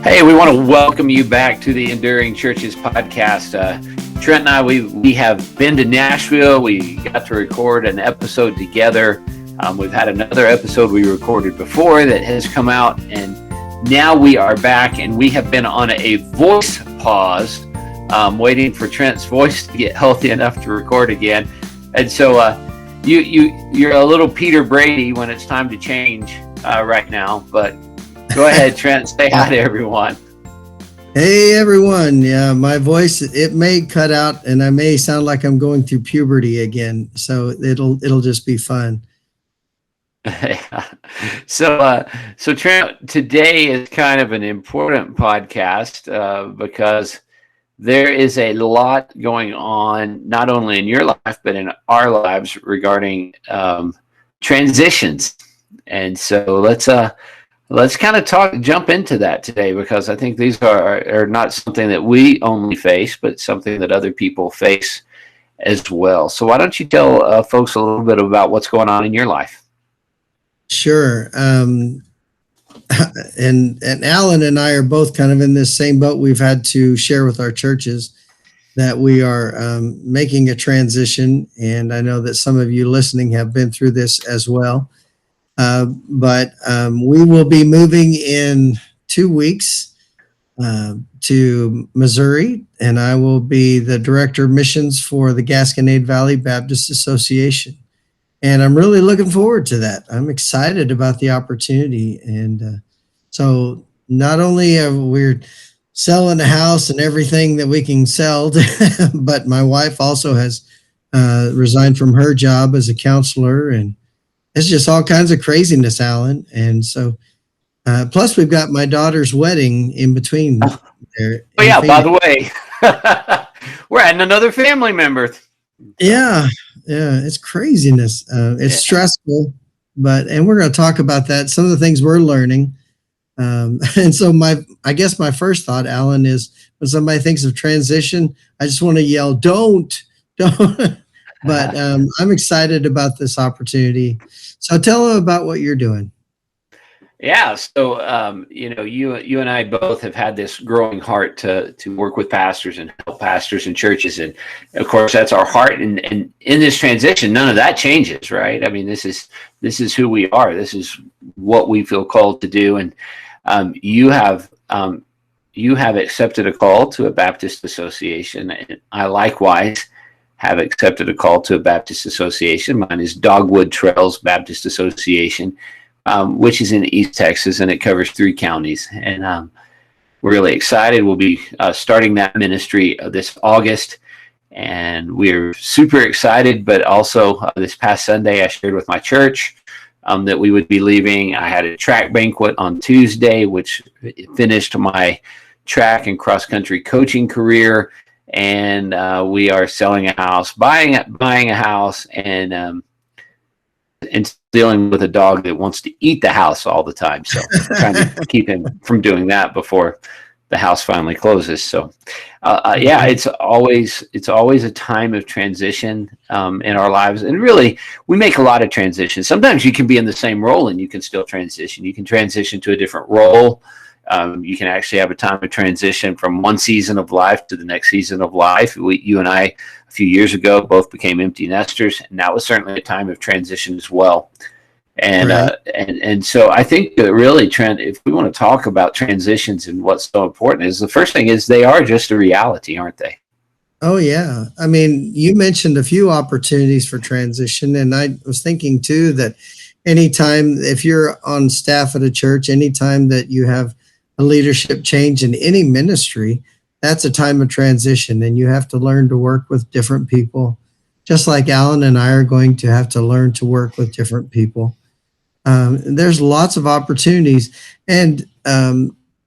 Hey, we want to welcome you back to the Enduring Churches podcast. Trent and I, we have been to Nashville. We got to record an episode together. We've had another episode we recorded before that has come out, and now we are back, and we have been on a voice pause, waiting for Trent's voice to get healthy enough to record again. And so you're a little Peter Brady when it's time to change right now, but go ahead, Trent. Say hi to everyone. Hey, everyone. Yeah, my voice, it may cut out and I may sound like I'm going through puberty again. So it'll just be fun. So Trent, today is kind of an important podcast because there is a lot going on, not only in your life, but in our lives regarding transitions. And so let's kind of jump into that today, because I think these are not something that we only face, but something that other people face as well. So why don't you tell folks a little bit about what's going on in your life? Sure. And Alan and I are both kind of in this same boat. We've had to share with our churches that we are making a transition. And I know that some of you listening have been through this as well. But we will be moving in 2 weeks to Missouri, and I will be the director of missions for the Gasconade Valley Baptist Association. And I'm really looking forward to that. I'm excited about the opportunity. And so not only are we selling a house and everything that we can sell, but my wife also has resigned from her job as a counselor, and it's just all kinds of craziness, Alan. And so, plus we've got my daughter's wedding in between there. Oh yeah, by the way, we're adding another family member. Yeah, it's craziness. It's stressful, and we're going to talk about that. Some of the things we're learning. And so I guess my first thought, Alan, is when somebody thinks of transition, I just want to yell, don't. But I'm excited about this opportunity. So tell them about what you're doing. Yeah. So, you and I both have had this growing heart to work with pastors and help pastors and churches. And of course, that's our heart. And in this transition, none of that changes, right? I mean, this is who we are. This is what we feel called to do. And you have accepted a call to a Baptist association. And I likewise have accepted a call to a Baptist association. Mine is Dogwood Trails Baptist Association, which is in East Texas, and it covers 3 counties. And we're really excited. We'll be starting that ministry this August, and we're super excited. But also this past Sunday, I shared with my church that we would be leaving. I had a track banquet on Tuesday, which finished my track and cross-country coaching career. And we are selling a house, buying a house, and dealing with a dog that wants to eat the house all the time. So trying to keep him from doing that before the house finally closes. So it's always a time of transition in our lives. And really, we make a lot of transitions. Sometimes you can be in the same role and you can still transition. You can transition to a different role. You can actually have a time of transition from one season of life to the next season of life. You and I, a few years ago, both became empty nesters, and that was certainly a time of transition as well. And Right. And so I think that really, Trent, if we want to talk about transitions and what's so important, is the first thing is they are just a reality, aren't they? Oh, yeah. I mean, you mentioned a few opportunities for transition, and I was thinking too that anytime, if you're on staff at a church, anytime that you have a leadership change in any ministry, that's a time of transition, and you have to learn to work with different people, just like Alan and I are going to have to learn to work with different people. There's lots of opportunities, and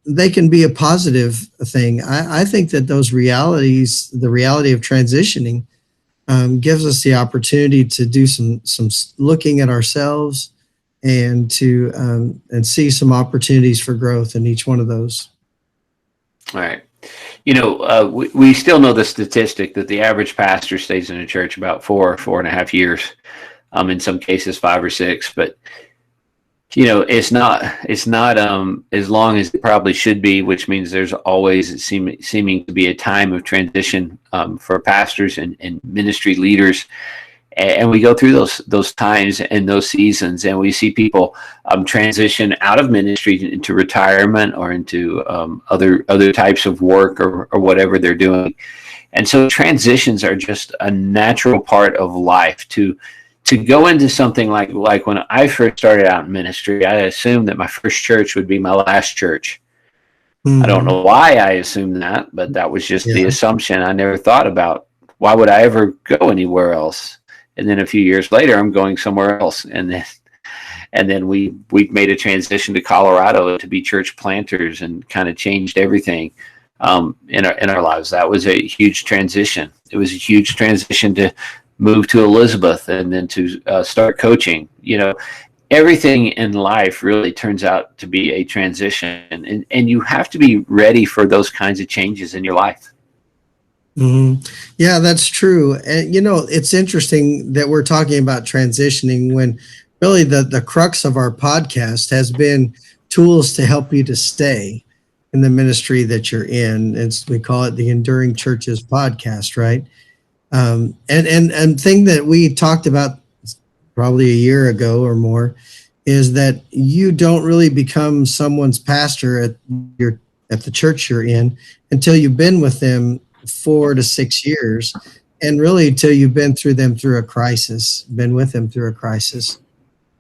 they can be a positive thing. I think that those realities, the reality of transitioning, gives us the opportunity to do some looking at ourselves and to and see some opportunities for growth in each one of those. All right. We still know the statistic that the average pastor stays in a church about 4.5 years, in some cases 5 or 6. But it's not as long as it probably should be, which means there's always seeming to be a time of transition for pastors and ministry leaders. And we go through those times and those seasons, and we see people transition out of ministry into retirement or into other types of work or whatever they're doing. And so transitions are just a natural part of life. To go into something like when I first started out in ministry, I assumed that my first church would be my last church. I don't Hmm. know why I assumed that, but that was just the Yeah. assumption. I never thought about why would I ever go anywhere else. And then a few years later, I'm going somewhere else, and then we made a transition to Colorado to be church planters and kind of changed everything in our lives. That was a huge transition. It was a huge transition to move to Elizabeth and then to start coaching. Everything in life really turns out to be a transition, and you have to be ready for those kinds of changes in your life. Hmm. Yeah, that's true. And it's interesting that we're talking about transitioning when really the crux of our podcast has been tools to help you to stay in the ministry that you're in. We call it the Enduring Churches podcast, right? And thing that we talked about probably a year ago or more is that you don't really become someone's pastor at the church you're in until you've been with them 4 to 6 years, and really till you've been with them through a crisis.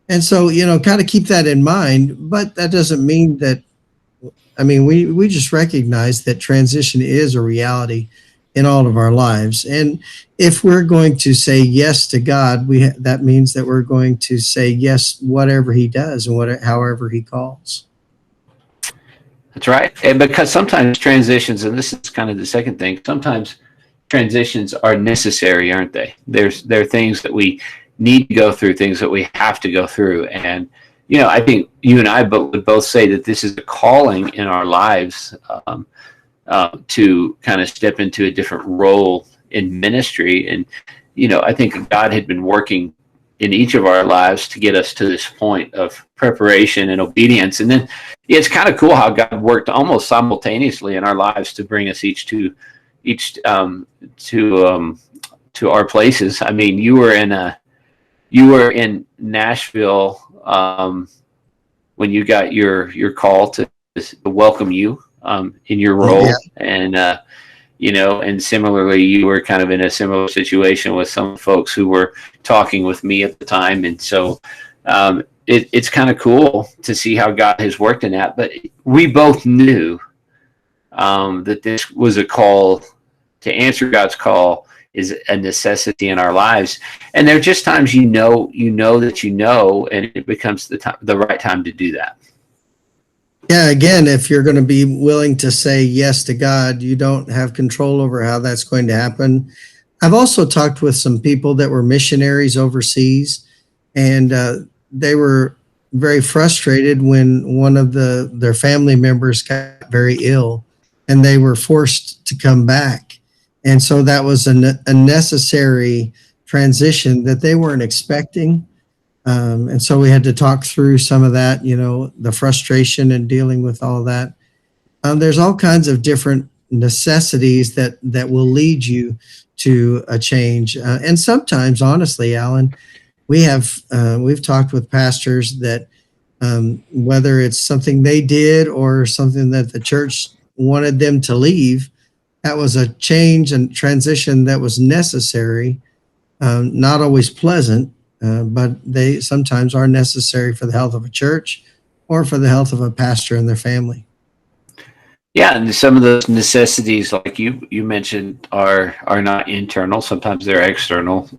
And so, kind of keep that in mind. But that doesn't mean that, I mean, we just recognize that transition is a reality in all of our lives. And if we're going to say yes to God, that means that we're going to say yes whatever He does and however He calls. That's right. And because sometimes transitions, and this is kind of the second thing, sometimes transitions are necessary, aren't they? There are things that we need to go through, things that we have to go through. And I think you and I would both say that this is a calling in our lives, to kind of step into a different role in ministry. And I think God had been working in each of our lives to get us to this point of preparation and obedience. And then it's kind of cool how God worked almost simultaneously in our lives to bring us each to our places. I mean, you were in Nashville when you got your call to welcome you in your Yeah. role, and similarly, you were kind of in a similar situation with some folks who were talking with me at the time, and so it's kind of cool to see how God has worked in that. But we both knew that this was a call to answer God's call is a necessity in our lives. And there are just times that and it becomes the right time to do that. Yeah, again, if you're going to be willing to say yes to God, you don't have control over how that's going to happen. I've also talked with some people that were missionaries overseas, and they were very frustrated when one of their family members got very ill, and they were forced to come back. And so that was a necessary transition that they weren't expecting. And so we had to talk through some of that, the frustration and dealing with all of that. There's all kinds of different necessities that will lead you to a change. And sometimes, honestly, Alan, we've talked with pastors that whether it's something they did or something that the church wanted them to leave, that was a change and transition that was necessary, not always pleasant, but they sometimes are necessary for the health of a church or for the health of a pastor and their family. Yeah, and some of those necessities, like you mentioned, are not internal. Sometimes they're external.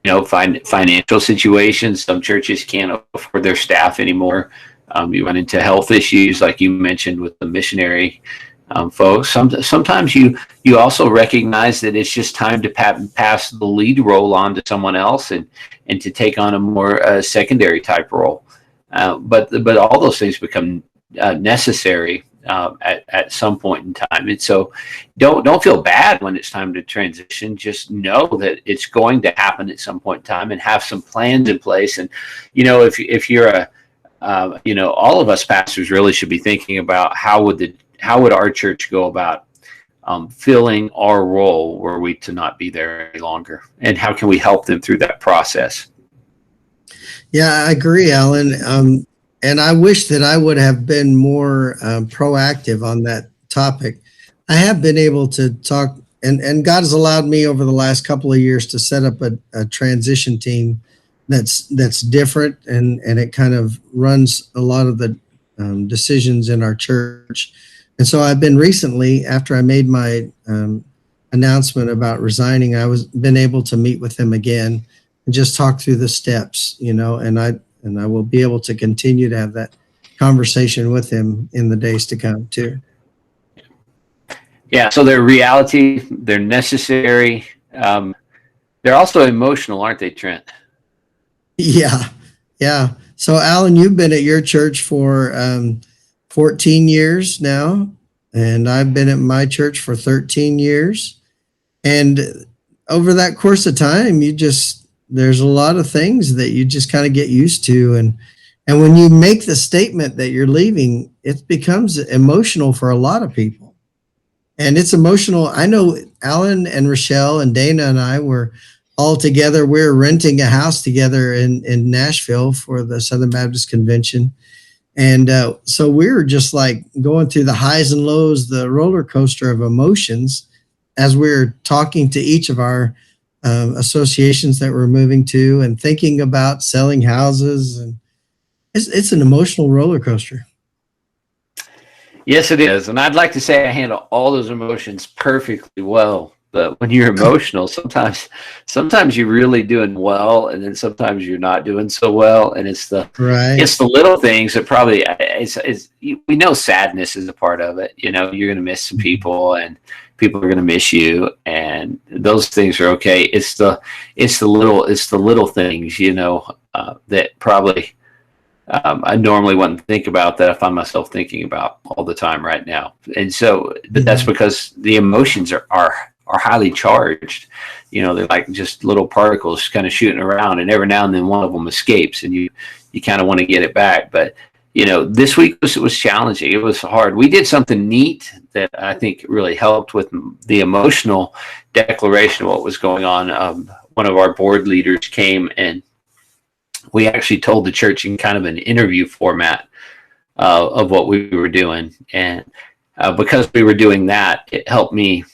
Financial situations. Some churches can't afford their staff anymore. You run into health issues, like you mentioned with the missionary folks. Sometimes you also recognize that it's just time to pass the lead role on to someone else and to take on a more secondary type role. But all those things become necessary at some point in time. And so don't feel bad when it's time to transition. Just know that it's going to happen at some point in time, and have some plans in place. And if you're all of us pastors really should be thinking about how would our church go about filling our role were we to not be there any longer, and how can we help them through that process? Yeah, I agree, Alan. And I wish that I would have been more proactive on that topic. I have been able to talk, and God has allowed me over the last couple of years to set up a transition team that's different, and it kind of runs a lot of the decisions in our church. And so I've been recently, after I made my announcement about resigning, I was been able to meet with them again and just talk through the steps, and I will be able to continue to have that conversation with him in the days to come too. Yeah, so they're reality, they're necessary. They're also emotional, aren't they, Trent? Yeah, yeah. So Alan, you've been at your church for 14 years now, and I've been at my church for 13 years. And over that course of time, there's a lot of things that you just kind of get used to. And when you make the statement that you're leaving, it becomes emotional for a lot of people. And it's emotional. I know Alan and Rochelle and Dana and I were all together. We're renting a house together in Nashville for the Southern Baptist Convention. And so we were just like going through the highs and lows, the roller coaster of emotions as we were talking to each of our associations that we're moving to and thinking about selling houses. And it's an emotional roller coaster. Yes, it is. And I'd like to say I handle all those emotions perfectly well. But when you're emotional, sometimes you're really doing well, and then sometimes you're not doing so well. And it's the little things that probably we know sadness is a part of it. You're going to miss some people, and people are going to miss you, and those things are okay. It's the little things, that probably I normally wouldn't think about, that I find myself thinking about all the time right now. And so, but that's because the emotions are highly charged. They're like just little particles kind of shooting around, and every now and then one of them escapes, and you kind of want to get it back. But this week was challenging. It was hard. We did something neat that I think really helped with the emotional declaration of what was going on. One of our board leaders came, and we actually told the church in kind of an interview format of what we were doing. And because we were doing that, it helped me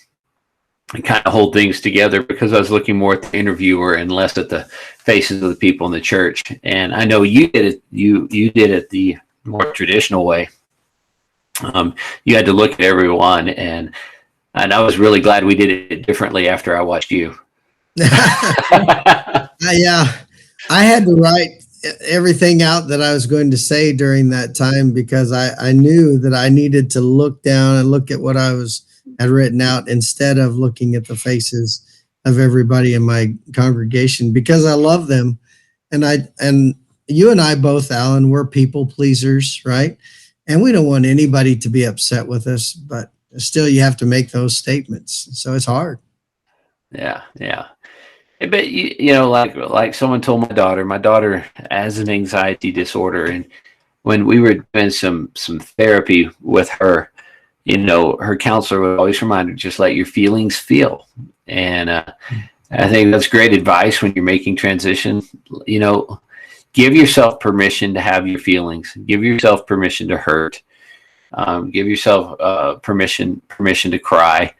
kind of hold things together, because I was looking more at the interviewer and less at the faces of the people in the church. And I know you did it. You did it the more traditional way. You had to look at everyone, and I was really glad we did it differently after I watched you. Yeah, I had to write everything out that I was going to say during that time, because I knew that I needed to look down and look at what I had written out instead of looking at the faces of everybody in my congregation, because I love them. And you and I both, Alan, we're people pleasers, right? And we don't want anybody to be upset with us, but still you have to make those statements. So it's hard. Yeah. But like someone told my daughter has an anxiety disorder, and when we were doing some therapy with her, her counselor would always remind her, just let your feelings feel. And I think that's great advice when you're making transition. Give yourself permission to have your feelings. Give yourself permission to hurt. Give yourself permission to cry.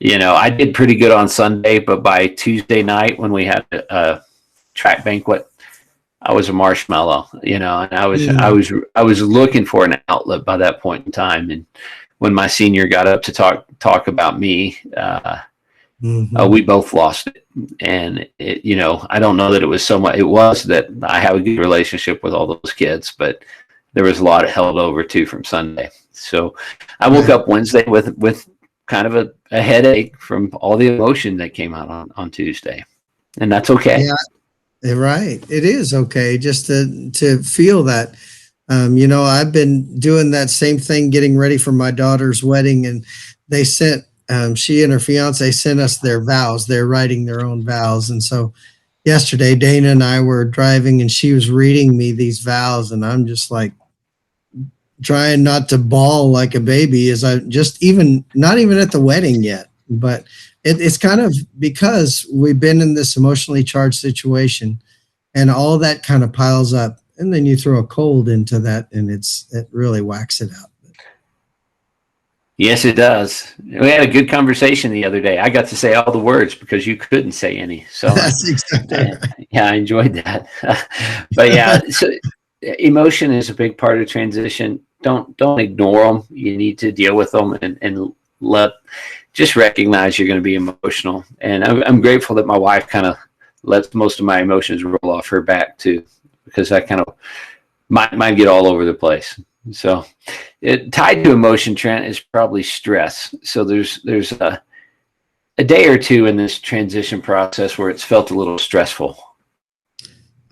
I did pretty good on Sunday, but by Tuesday night when we had a track banquet, I was a marshmallow, and I was looking for an outlet by that point in time. And when my senior got up to talk about me, we both lost it. And I don't know that it was so much. It was that I have a good relationship with all those kids, but there was a lot held over too from Sunday. So I woke up Wednesday with kind of a headache from all the emotion that came out on Tuesday, and that's okay. Yeah, right. It is okay just to feel that. I've been doing that same thing, getting ready for my daughter's wedding, and they sent she and her fiance sent us their vows. They're writing their own vows, and so yesterday, Dana and I were driving and she was reading me these vows, and I'm just like trying not to bawl like a baby as I just even not even at the wedding yet. But it's kind of because we've been in this emotionally charged situation and all that kind of piles up. And then you throw a cold into that and it really whacks it out. Yes, it does. We had a good conversation the other day. I got to say all the words because you couldn't say any. So That's exactly right. yeah, I enjoyed that. But yeah, so emotion is a big part of transition. Don't ignore them. You need to deal with them and let just recognize you're going to be emotional. And I'm grateful that my wife kind of lets most of my emotions roll off her back too, because I kind of might get all over the place. So it tied to emotion, Trent, is probably stress. So there's a day or two in this transition process where it's felt a little stressful.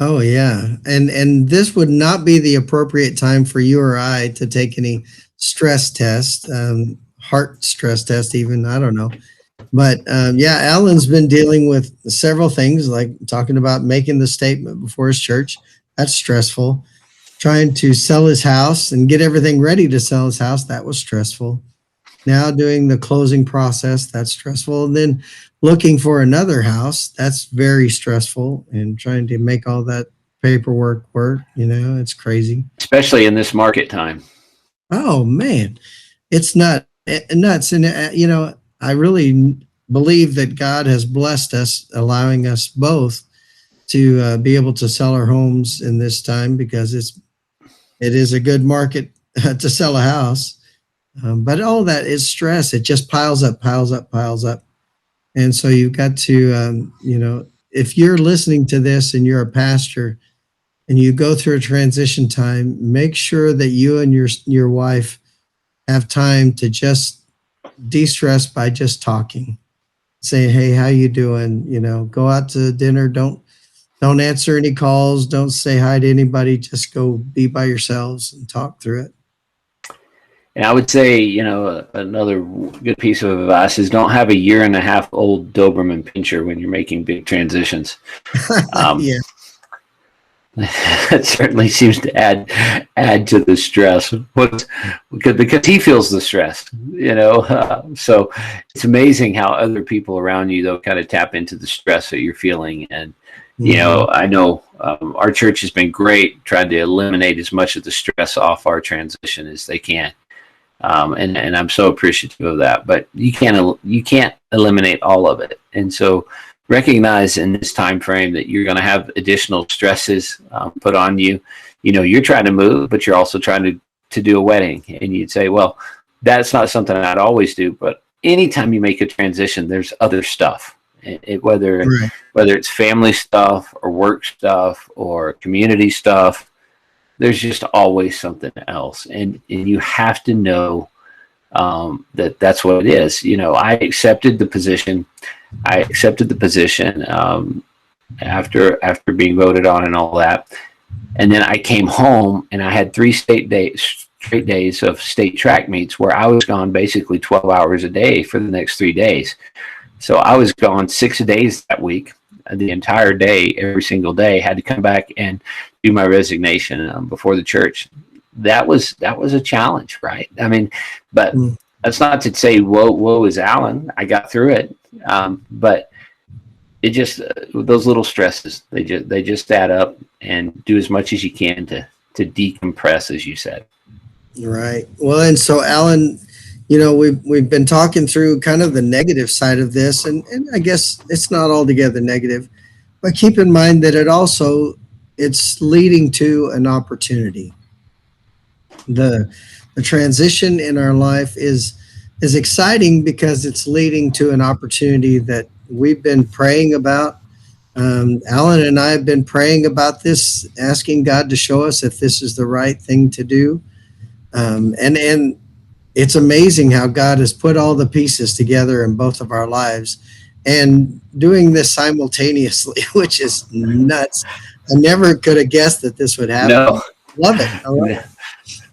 Oh yeah. And this would not be the appropriate time for you or I to take any stress test, heart stress test even, I don't know. But yeah, Alan's been dealing with several things like talking about making the statement before his church. That's stressful. Trying to sell his house and get everything ready to sell his house. That was stressful. Now doing the closing process. That's stressful. And then looking for another house. That's very stressful. And trying to make all that paperwork work. It's crazy. Especially in this market time. Oh man, it's nuts. And I really believe that God has blessed us, allowing us both to be able to sell our homes in this time because it is a good market to sell a house. But all that is stress. It just piles up, piles up, piles up. And so you've got to, if you're listening to this and you're a pastor and you go through a transition time, make sure that you and your wife have time to just de-stress by just talking. Say, hey, how you doing? Go out to dinner. Don't answer any calls. Don't say hi to anybody. Just go be by yourselves and talk through it. And I would say, another good piece of advice is don't have a 1.5-year-old Doberman Pinscher when you're making big transitions. Yeah. That certainly seems to add to the stress, because he feels the stress, so it's amazing how other people around you, though, kind of tap into the stress that you're feeling. And, I know our church has been great trying to eliminate as much of the stress off our transition as they can. And I'm so appreciative of that, but you can't eliminate all of it. And so recognize in this time frame that you're going to have additional stresses put on you. You're trying to move, but you're also trying to do a wedding. And you'd say, well, that's not something I'd always do. But anytime you make a transition, there's other stuff. Whether it's family stuff or work stuff or community stuff, there's just always something else. And you have to know that's what it is. I accepted the position. After being voted on and all that. And then I came home and I had 3 straight days of state track meets where I was gone basically 12 hours a day for the next 3 days. So I was gone 6 days that week, the entire day, every single day. Had to come back and do my resignation before the church. That was a challenge, right? I mean, but that's not to say woe is Alan. I got through it, but it just those little stresses they just add up. And do as much as you can to decompress, as you said. Right. Well, and so Alan, we've been talking through kind of the negative side of this, and I guess it's not altogether negative, but keep in mind that it's leading to an opportunity. The transition in our life is exciting because it's leading to an opportunity that we've been praying about. Alan and I have been praying about this, asking God to show us if this is the right thing to do. And it's amazing how God has put all the pieces together in both of our lives and doing this simultaneously, which is nuts. I never could have guessed that this would happen. No. Love it. I love it.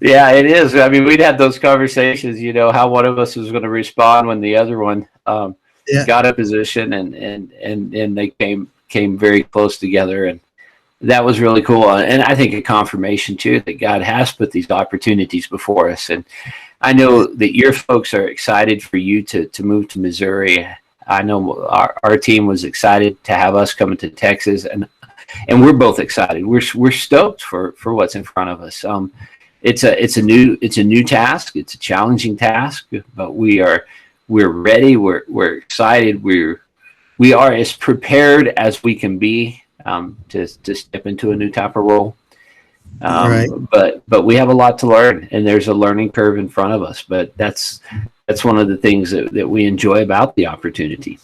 Yeah, it is. I mean, we'd had those conversations, how one of us was going to respond when the other one got a position, and they came came very close together, and that was really cool. And I think a confirmation too that God has put these opportunities before us. And I know that your folks are excited for you to move to Missouri. I know our team was excited to have us come into Texas, and we're both excited. We're stoked for what's in front of us. It's a new task. It's a challenging task, but we're ready. We're excited. We are as prepared as we can be to step into a new type of role. Right. But we have a lot to learn, and there's a learning curve in front of us. But that's one of the things that we enjoy about the opportunity.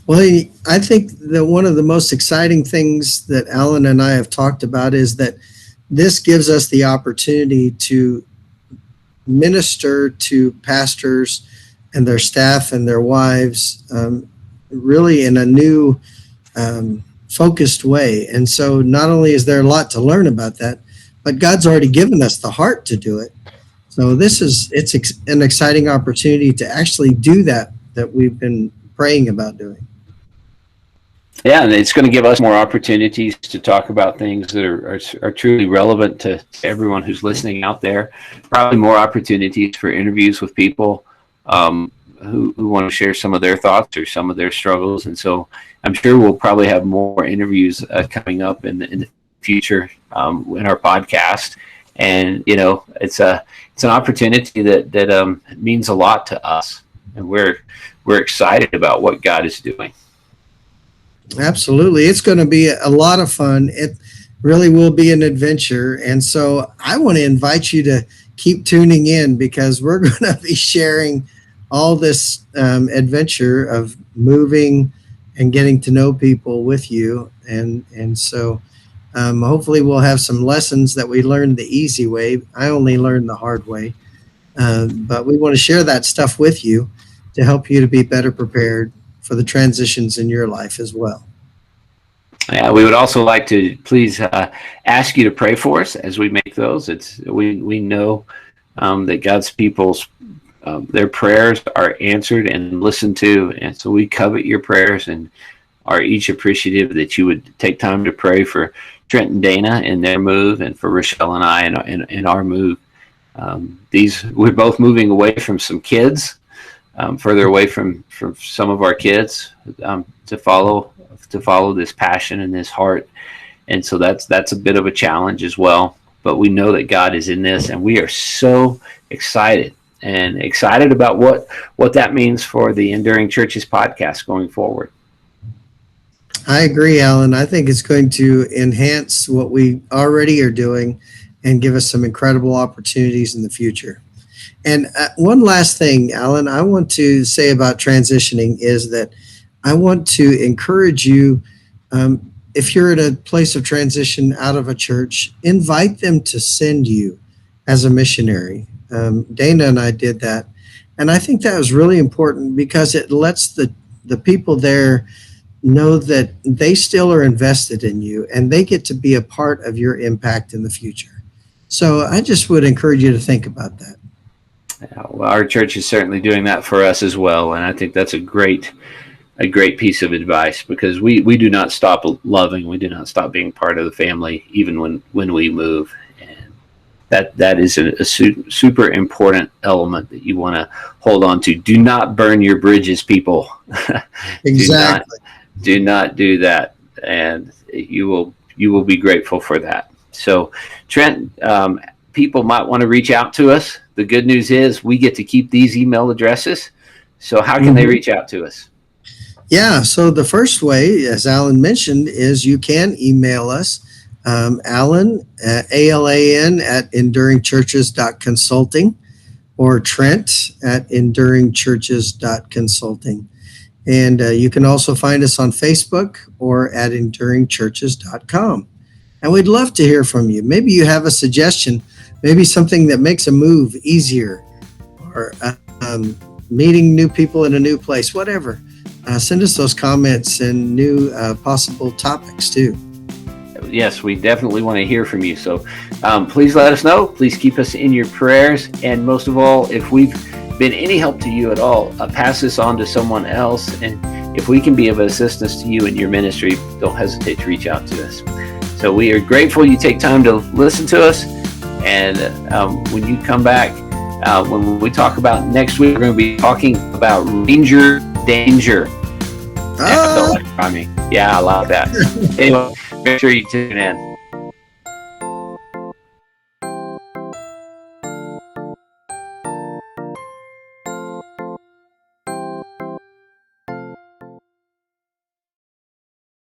Well, I think that one of the most exciting things that Alan and I have talked about is that this gives us the opportunity to minister to pastors and their staff and their wives really in a new focused way. And so not only is there a lot to learn about that, but God's already given us the heart to do it. So it's an exciting opportunity to actually do that we've been praying about doing. Yeah, and it's going to give us more opportunities to talk about things that are truly relevant to everyone who's listening out there. Probably more opportunities for interviews with people who want to share some of their thoughts or some of their struggles. And so I'm sure we'll probably have more interviews coming up in the future in our podcast. And, it's an opportunity that means a lot to us. And we're excited about what God is doing. Absolutely. It's going to be a lot of fun. It really will be an adventure. And so I want to invite you to keep tuning in, because we're going to be sharing all this adventure of moving and getting to know people with you. And so hopefully we'll have some lessons that we learned the easy way. I only learned the hard way. But we want to share that stuff with you to help you to be better prepared for the transitions in your life as well. Yeah, we would also like to please ask you to pray for us as we make those. We know that God's people's their prayers are answered and listened to, and so we covet your prayers and are each appreciative that you would take time to pray for Trent and Dana in their move, and for Rochelle and I in our move. We're both moving away from some kids. Further away from some of our kids to follow this passion and this heart, and so that's a bit of a challenge as well. But we know that God is in this, and we are so excited about what that means for the Enduring Churches podcast going forward. I agree, Alan. I think it's going to enhance what we already are doing and give us some incredible opportunities in the future. And one last thing, Alan, I want to say about transitioning is that I want to encourage you, if you're at a place of transition out of a church, invite them to send you as a missionary. Dana and I did that. And I think that was really important, because it lets the people there know that they still are invested in you and they get to be a part of your impact in the future. So I just would encourage you to think about that. Well, our church is certainly doing that for us as well, and I think that's a great piece of advice, because we do not stop loving, we do not stop being part of the family, even when we move, and that is a super important element that you want to hold on to. Do not burn your bridges, people. Exactly. Do not do that, and you will be grateful for that. So, Trent, people might want to reach out to us. The good news is we get to keep these email addresses. So how can they reach out to us? Yeah, so the first way, as Alan mentioned, is you can email us, Alan, ALAN at enduringchurches.consulting, or Trent at enduringchurches.consulting. And you can also find us on Facebook or at enduringchurches.com. And we'd love to hear from you. Maybe you have a suggestion, maybe something that makes a move easier, or meeting new people in a new place, whatever. Send us those comments and new possible topics too. Yes, we definitely want to hear from you. So please let us know. Please keep us in your prayers. And most of all, if we've been any help to you at all, pass this on to someone else. And if we can be of assistance to you in your ministry, don't hesitate to reach out to us. So we are grateful you take time to listen to us. And when you come back, when we talk about next week, we're going to be talking about Ranger Danger. I felt like rhyming. Yeah, I love that. Anyway, make sure you tune in.